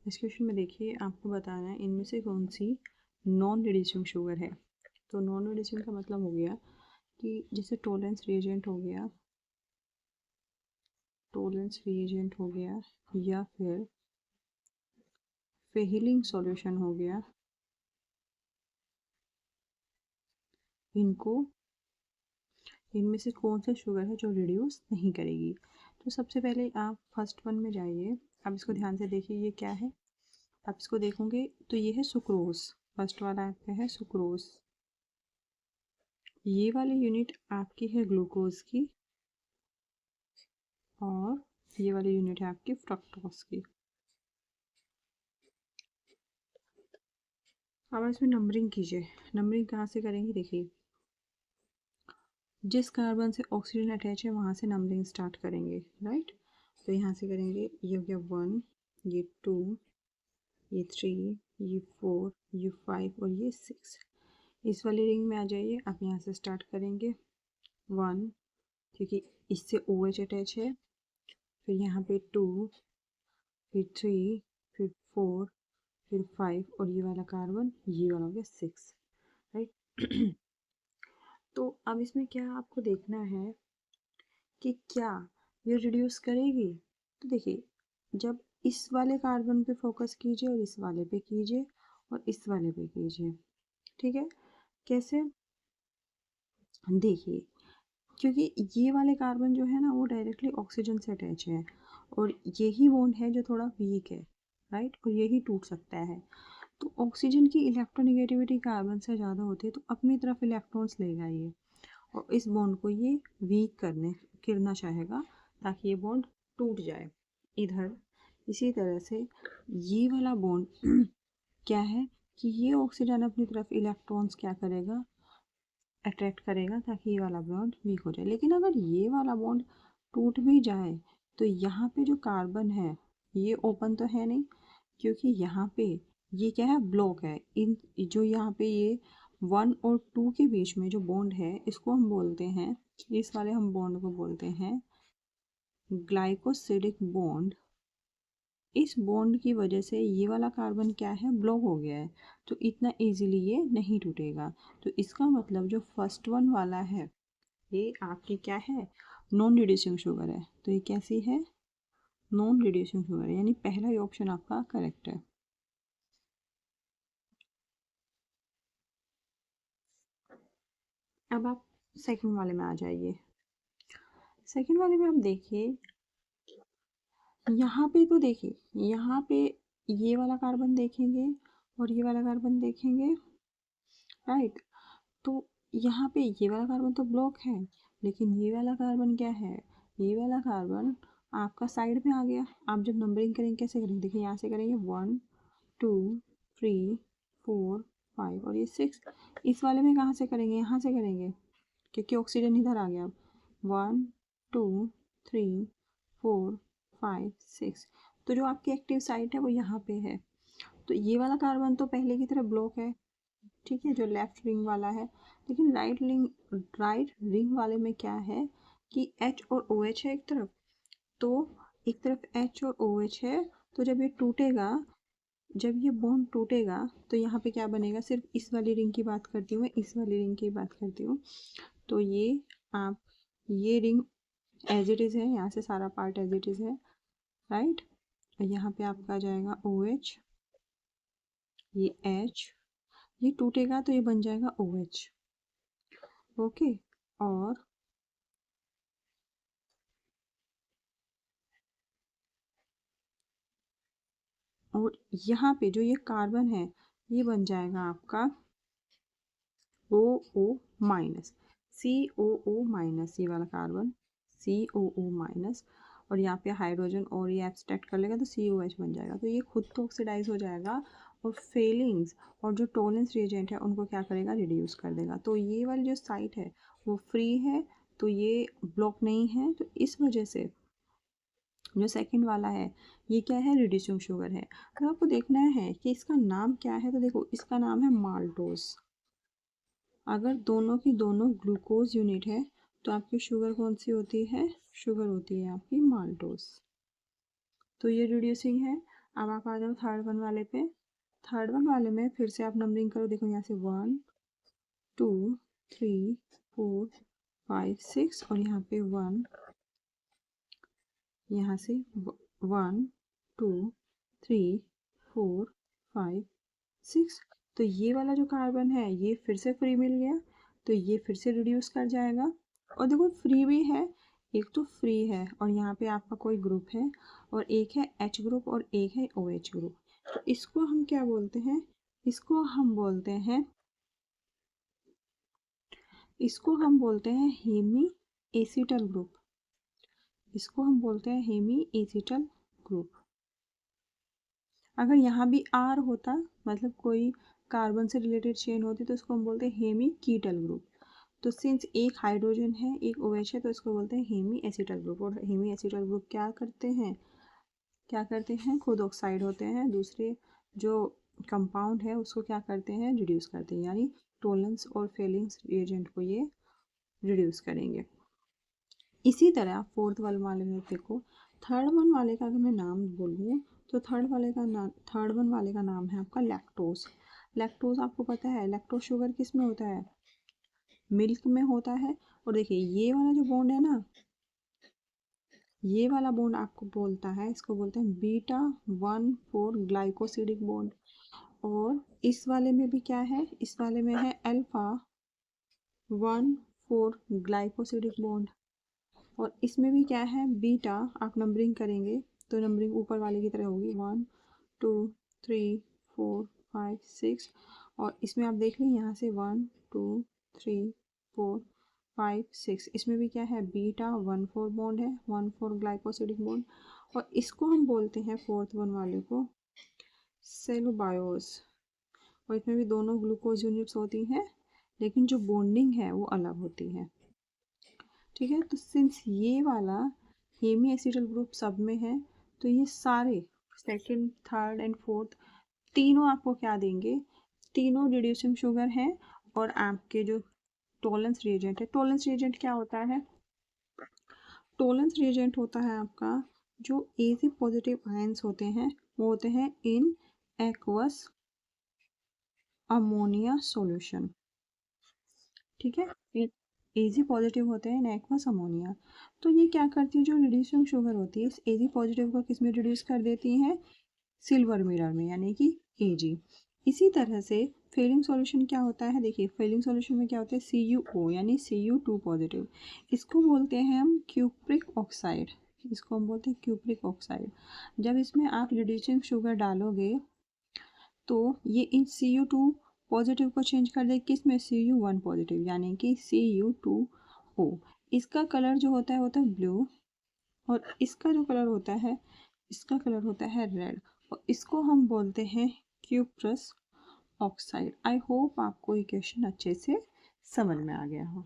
इस क्वेश्चन में देखिए आपको बताना है इनमें से कौन सी नॉन रिड्यूसिंग शुगर है। तो नॉन रिड्यूसिंग का मतलब हो गया कि जैसे टॉलरेंस रिएजेंट हो गया, टॉलरेंस रिएजेंट हो गया, या फिर फेहिलिंग सॉल्यूशन हो गया, इनमें से कौन सा शुगर है जो रिड्यूस नहीं करेगी। तो सबसे पहले आप फर्स्ट वन में जाइए। आप इसको ध्यान से देखिए ये क्या है। आप इसको देखोगे तो ये है सुक्रोज। फर्स्ट वाला आपका है सुक्रोज। ये वाली यूनिट आपकी है ग्लूकोज की और ये वाली यूनिट है आपकी फ्रक्टोज की। अब इसमें नंबरिंग कीजिए। नंबरिंग कहाँ से करेंगे देखिए, जिस कार्बन से ऑक्सीजन अटैच है वहाँ से नंबरिंग स्टार्ट करेंगे, राइट। तो यहाँ से करेंगे, ये हो गया 1, ये 2, ये 3, ये 4, ये 5 और ये 6। इस वाली रिंग में आ जाइए। आप यहाँ से स्टार्ट करेंगे 1, क्योंकि इससे OH अटैच है, फिर यहाँ पे 2, फिर 3, फिर 4, फिर 5 और ये वाला कार्बन, ये वाला हो गया 6, राइट। तो अब इसमें क्या आपको देखना है कि क्या ये रिड्यूस करेगी। तो देखिए, जब इस वाले कार्बन पे फोकस कीजिए और इस वाले पे कीजिए और इस वाले पे कीजिए, ठीक है। कैसे देखिए, क्योंकि ये वाले कार्बन जो है ना वो डायरेक्टली ऑक्सीजन से अटैच है और यही बॉन्ड है जो थोड़ा वीक है, राइट, और यही टूट सकता है। तो ऑक्सीजन की इलेक्ट्रोनेगेटिविटी कार्बन से ज़्यादा होती है तो अपनी तरफ इलेक्ट्रॉन्स लेगा ये, और इस बॉन्ड को ये वीक करना चाहेगा ताकि ये बॉन्ड टूट जाए इधर। इसी तरह से ये वाला बॉन्ड क्या है कि ये ऑक्सीजन अपनी तरफ इलेक्ट्रॉन्स क्या करेगा, अट्रैक्ट करेगा ताकि ये वाला बॉन्ड वीक हो जाए। लेकिन अगर ये वाला बॉन्ड टूट भी जाए तो यहाँ पे जो कार्बन है ये ओपन तो है नहीं, क्योंकि यहाँ पे ये क्या है, ब्लॉक है। इन जो यहाँ पे ये 1 और 2 के बीच में जो बॉन्ड है इसको हम बोलते हैं, इस वाले हम बॉन्ड को बोलते हैं ग्लाइकोसिडिक बॉन्ड। इस बॉन्ड की वजह से ये वाला कार्बन क्या है, ब्लॉक हो गया है, तो इतना इजीली ये नहीं टूटेगा। तो इसका मतलब जो फर्स्ट वन वाला है ये आपकी क्या है, नॉन रिड्यूसिंग शुगर है। तो ये कैसी है, नॉन रिड्यूसिंग शुगर है, यानी पहला ही ऑप्शन आपका करेक्ट है। अब आप सेकंड वाले में आ जाइए। सेकंड वाले में आप देखिए, यहाँ पे तो देखिए, यहाँ पे ये वाला कार्बन देखेंगे और ये वाला कार्बन देखेंगे, राइट। तो यहाँ पे ये वाला कार्बन तो ब्लॉक है, लेकिन ये वाला कार्बन क्या है, ये वाला कार्बन आपका साइड में आ गया। आप जब नंबरिंग करेंगे कैसे करेंगे, देखिए यहाँ से करेंगे 1, 2, 3, 4, 5 और ये 6। इस वाले में कहाँ से करेंगे, यहाँ से करेंगे, क्योंकि ऑक्सीजन इधर आ गया। अब 1, 2, 3, 4, 5, 6, तो जो आपकी एक्टिव साइट है वो यहाँ पे है। तो ये वाला कार्बन तो पहले की तरह ब्लॉक है, ठीक है, जो लेफ्ट रिंग वाला है। लेकिन राइट रिंग वाले में क्या है कि H और OH है एक तरफ, तो एक तरफ H और OH है। तो जब ये टूटेगा, जब ये बॉन्ड टूटेगा तो यहाँ पे क्या बनेगा, सिर्फ इस वाली रिंग की बात करती हूँ मैं, इस वाली रिंग की बात करती हूँ। तो ये आप, ये रिंग एज इट इज़ है, यहाँ से सारा पार्ट एज इट इज़ है, राइट। और यहाँ पे आपका आ जाएगा OH, ये H, ये टूटेगा तो ये बन जाएगा OH, ओके। और यहाँ पे जो ये कार्बन है ये बन जाएगा आपका OO माइनस, COO माइनस, ये वाला कार्बन COO माइनस, और यहाँ पे हाइड्रोजन और ये एब्स्ट्रैक्ट कर लेगा तो COH बन जाएगा। तो ये खुद तो ऑक्सीडाइज हो जाएगा और फेलिंग्स और जो टॉलरेंस रिएजेंट है उनको क्या करेगा, रिड्यूस कर देगा। तो ये वाली जो साइट है वो फ्री है, तो ये ब्लॉक नहीं है। तो इस वजह से जो सेकंड वाला है ये क्या है, रिड्यूसिंग शुगर है। अगर आपको देखना है कि इसका नाम क्या है तो देखो, इसका नाम है माल्टोस। अगर दोनों की दोनों ग्लूकोज यूनिट है तो आपकी शुगर कौन सी होती है, शुगर होती है आपकी माल्टोस। तो ये रिड्यूसिंग है। अब आप आ जाओ थर्ड वन वाले पे। थर्ड वन वाले में फिर से आप नंबरिंग करो, देखो यहाँ से 1 2 3 4 5 6 और यहाँ पे 1, यहाँ से 1 2 3 4 5 6। तो ये वाला जो कार्बन है ये फिर से फ्री मिल गया, तो ये फिर से रिड्यूस कर जाएगा। और देखो फ्री भी है, एक तो फ्री है और यहाँ पे आपका कोई ग्रुप है और एक है H ग्रुप और एक है OH ग्रुप। तो इसको हम क्या बोलते हैं, इसको हम बोलते हैं, इसको हम बोलते हैं हेमी एसिटल ग्रुप। इसको हम बोलते हैं हेमी एसिटल ग्रुप। अगर यहाँ भी R होता, मतलब कोई कार्बन से रिलेटेड चेन होती, तो इसको हम बोलते हैं हेमी कीटल ग्रुप। तो सिंस एक हाइड्रोजन है एक OH है, तो इसको बोलते हैं हेमी एसिटल ग्रुप। और हेमी एसिटल ग्रुप क्या करते हैं, क्या करते हैं, खुद ऑक्साइड होते हैं, दूसरे जो कंपाउंड है उसको क्या करते हैं, रिड्यूस करते हैं, यानी टोलेंस और फेलिंग्स रिएजेंट को ये रिड्यूस करेंगे। इसी तरह फोर्थ वाले में देखो, थर्ड वन वाले का अगर मैं नाम बोलूँ तो थर्ड वन वाले का नाम है आपका लैक्टोज। लैक्टोज आपको पता है, लैक्टोज शुगर किस में होता है, मिल्क में होता है। और देखिए ये वाला जो बॉन्ड है ना, ये वाला बॉन्ड आपको बोलता है, इसको बोलते हैं बीटा 1,4 ग्लाइकोसिडिक बॉन्ड। और इस वाले में भी क्या है, इस वाले में है अल्फा 1,4 ग्लाइकोसिडिक बॉन्ड। और इसमें भी क्या है, बीटा, आप नंबरिंग करेंगे तो नंबरिंग ऊपर वाले की तरह होगी 1 2 3 4 5 6। और इसमें आप देख लें यहाँ से 1 2 3 4 5 6, इसमें भी क्या है, बीटा 1,4 बॉन्ड है, 1,4 ग्लाइकोसिडिक बॉन्ड। और इसको हम बोलते हैं फोर्थ वन वाले को सेलुबायोस। और इसमें भी दोनों ग्लूकोज यूनिट्स होती हैं, लेकिन जो बॉन्डिंग है वो अलग होती है। ठीक है, तो सिंस ये वाला हेमी एसिटल ग्रुप सब में है, तो ये सारे सेकंड थर्ड एंड फोर्थ तीनों आपको क्या देंगे, तीनों रिड्यूसिंग शुगर हैं। और आपके जो टोलेंस रिएजेंट है, टोलेंस रिएजेंट क्या होता है, टोलेंस रिएजेंट होता है आपका जो एजी पॉजिटिव आयंस होते हैं वो होते हैं इन एक्वस अमोनिया सॉल्यूशन। ठीक है, एजी पॉजिटिव होते हैं इन एक्वस अमोनिया। तो ये क्या करती है, जो रिड्यूसिंग शुगर होती है इस एजी पॉजिटिव को किस में रिड्यूस कर देती है, सिल्वर मिरर में, यानी कि Ag। इसी तरह से फेलिंग सॉल्यूशन क्या होता है, देखिए फेलिंग सॉल्यूशन में क्या होता है, CuO यानी Cu2 पॉजिटिव। इसको बोलते हैं हम क्यूप्रिक ऑक्साइड, इसको हम बोलते हैं क्यूप्रिक ऑक्साइड। जब इसमें आप रिड्यूसिंग शुगर डालोगे तो ये इन Cu2 पॉजिटिव को चेंज कर दे किस में, Cu1 पॉजिटिव, यानी कि Cu2O। इसका कलर जो होता है ब्लू, और इसका जो कलर होता है, इसका कलर होता है रेड। और इसको हम बोलते हैं क्यूप्रस ऑक्साइड। आई होप आपको ये क्वेश्चन अच्छे से समझ में आ गया हो।